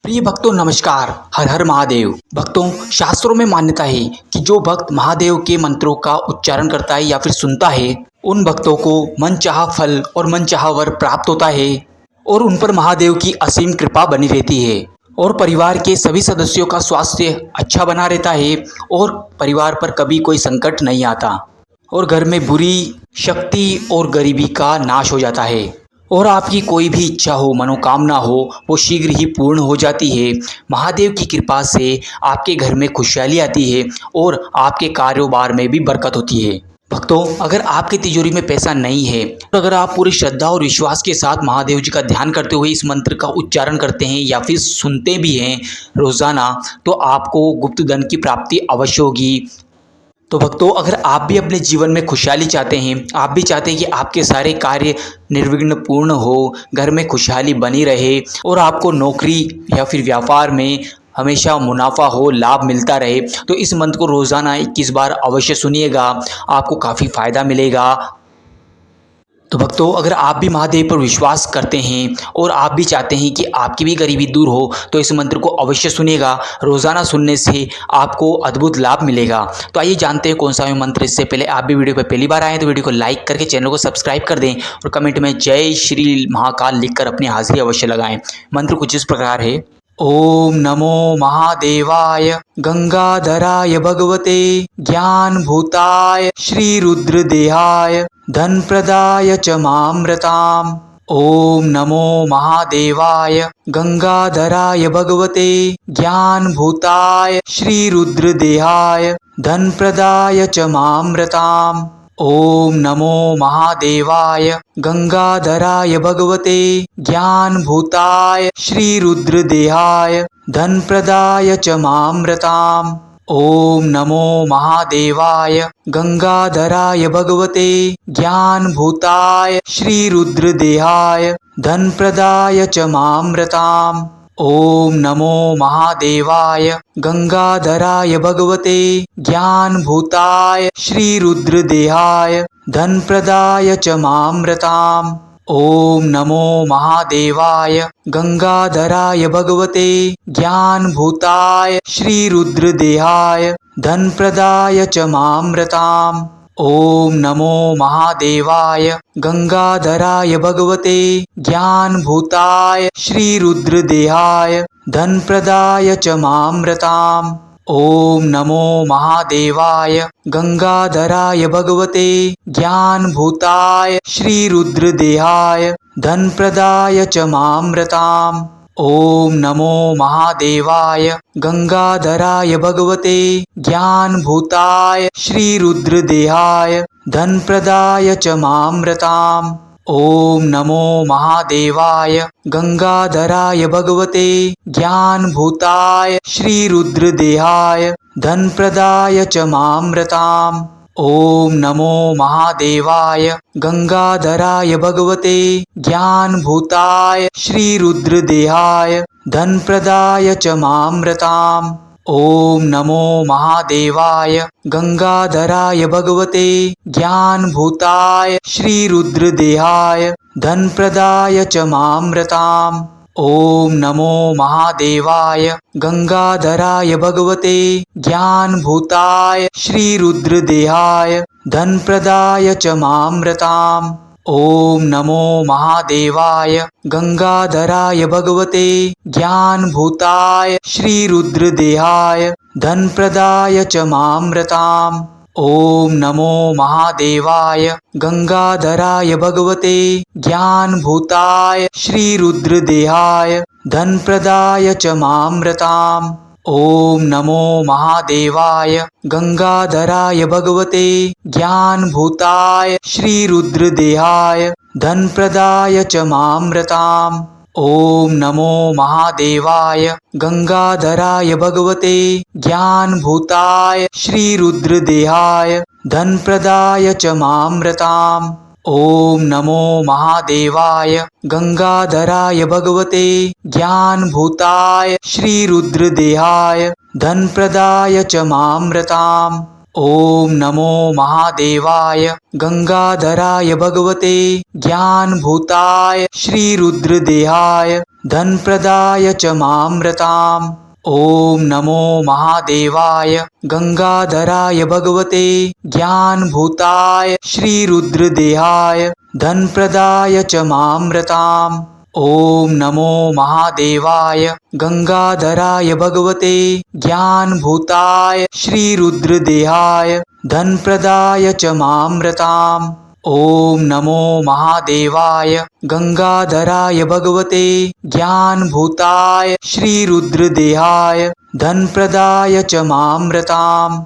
प्रिय भक्तों नमस्कार। हर हर महादेव। भक्तों, शास्त्रों में मान्यता है कि जो भक्त महादेव के मंत्रों का उच्चारण करता है या फिर सुनता है, उन भक्तों को मनचाहा फल और मनचाहा वर प्राप्त होता है और उन पर महादेव की असीम कृपा बनी रहती है और परिवार के सभी सदस्यों का स्वास्थ्य अच्छा बना रहता है और परिवार पर कभी कोई संकट नहीं आता और घर में बुरी शक्ति और गरीबी का नाश हो जाता है और आपकी कोई भी इच्छा हो, मनोकामना हो, वो शीघ्र ही पूर्ण हो जाती है। महादेव की कृपा से आपके घर में खुशहाली आती है और आपके कारोबार में भी बरकत होती है। भक्तों, अगर आपकी तिजोरी में पैसा नहीं है तो अगर आप पूरी श्रद्धा और विश्वास के साथ महादेव जी का ध्यान करते हुए इस मंत्र का उच्चारण करते हैं या फिर सुनते भी हैं रोजाना, तो आपको गुप्त धन की प्राप्ति अवश्य होगी। तो भक्तों, अगर आप भी अपने जीवन में खुशहाली चाहते हैं, आप भी चाहते हैं कि आपके सारे कार्य निर्विघ्न पूर्ण हो, घर में खुशहाली बनी रहे और आपको नौकरी या फिर व्यापार में हमेशा मुनाफा हो, लाभ मिलता रहे, तो इस मंत्र को रोज़ाना 21 बार अवश्य सुनिएगा। आपको काफ़ी फायदा मिलेगा। तो भक्तों, अगर आप भी महादेव पर विश्वास करते हैं और आप भी चाहते हैं कि आपकी भी गरीबी दूर हो, तो इस मंत्र को अवश्य सुनिएगा। रोज़ाना सुनने से आपको अद्भुत लाभ मिलेगा। तो आइए जानते हैं कौन सा है मंत्र। इससे पहले आप भी वीडियो पर पहली बार आए तो वीडियो को लाइक करके चैनल को सब्सक्राइब कर दें और कमेंट में जय श्री महाकाल लिखकर अपनी हाजिरी अवश्य लगाएं। मंत्र कुछ इस प्रकार है। ओम नमो महादेवाय गंगाधराय भगवते ज्ञान भूताय श्री रुद्रदेहाय धन प्रदाय च मामृताम्। ओम नमो महादेवाय गंगाधराय भगवते ज्ञान भूताय श्री रुद्रदेहाय धन प्रदाय च मामृताम्। ओम नमो महादेवाय गंगाधराय भगवते ज्ञान भूताय श्री रुद्रदेहाय धन प्रदाय च मामृताम्। ओम नमो महादेवाय गंगाधराय भगवते ज्ञान भूताय श्री रुद्रदेहाय धन प्रदाय च मामृताम्। ओम नमो महादेवाय गंगाधराय भगवते ज्ञान भूताय श्री रुद्रदेहाय धन प्रदाय च मामृताम्। ओम नमो महादेवाय गंगाधराय भगवते ज्ञान भूताय श्री रुद्रदेहाय धन प्रदाय च मामृताम्। ओम नमो महादेवाय गंगाधराय भगवते ज्ञान भूताय श्री रुद्रदेहाय धन प्रदाय च मामृताम्। ओम नमो महादेवाय गंगाधराय भगवते ज्ञान भूताय श्री रुद्रदेहाय धन प्रदाय च मामृताम्। ओम नमो महादेवाय गंगाधराय भगवते ज्ञान भूताय श्री रुद्रदेहाय धन प्रदाय च मामृताम्। ओम नमो महादेवाय गंगाधराय भगवते ज्ञान भूताय श्री रुद्रदेहाय धन प्रदाय च मामृताम्। ओम नमो महादेवाय गंगाधराय भगवते ज्ञान भूताय श्री रुद्रदेहाय धन प्रदाय च मामृताम्। ओम नमो महादेवाय गंगाधराय भगवते ज्ञान भूताय श्री रुद्रदेहाय धन प्रदाय च मामृताम्। ओम नमो महादेवाय गंगाधराय भगवते ज्ञान भूताय श्री रुद्रदेहाय धन प्रदाय च मामृताम्। ओम नमो महादेवाय गंगाधराय भगवते ज्ञान भूताय श्री रुद्रदेहाय धन प्रदाय च मामृताम्। ओम नमो महादेवाय गंगाधराय भगवते ज्ञान भूताय श्री रुद्रदेहाय धन प्रदाय च मामृताम्। ओम नमो महादेवाय गंगाधराय भगवते ज्ञान भूताय श्री रुद्रदेहाय धन प्रदाय च मामृताम्। ओम नमो महादेवाय गंगाधराय भगवते ज्ञान भूताय श्री रुद्रदेहाय धन प्रदाय च मामृताम्। ओम नमो महादेवाय गंगाधराय भगवते ज्ञान भूताय श्री रुद्रदेहाय धन प्रदाय च मामृताम्। ओम नमो महादेवाय गंगाधराय भगवते ज्ञानभूताय श्रीरुद्रदेहाय धनप्रदाय च मामृताम्। ओम नमो महादेवाय गंगाधराय भगवते ज्ञानभूताय श्रीरुद्रदेहाय धनप्रदाय च मामृताम्। ओम नमो महादेवाय गंगाधराय भगवते ज्ञानभूताय श्रीरुद्रदेहाय धनप्रदाय च मामृताम्। ओम नमो महादेवाय गंगाधराय भगवते ज्ञानभूताय श्रीरुद्रदेहाय धनप्रदाय च मामृताम्।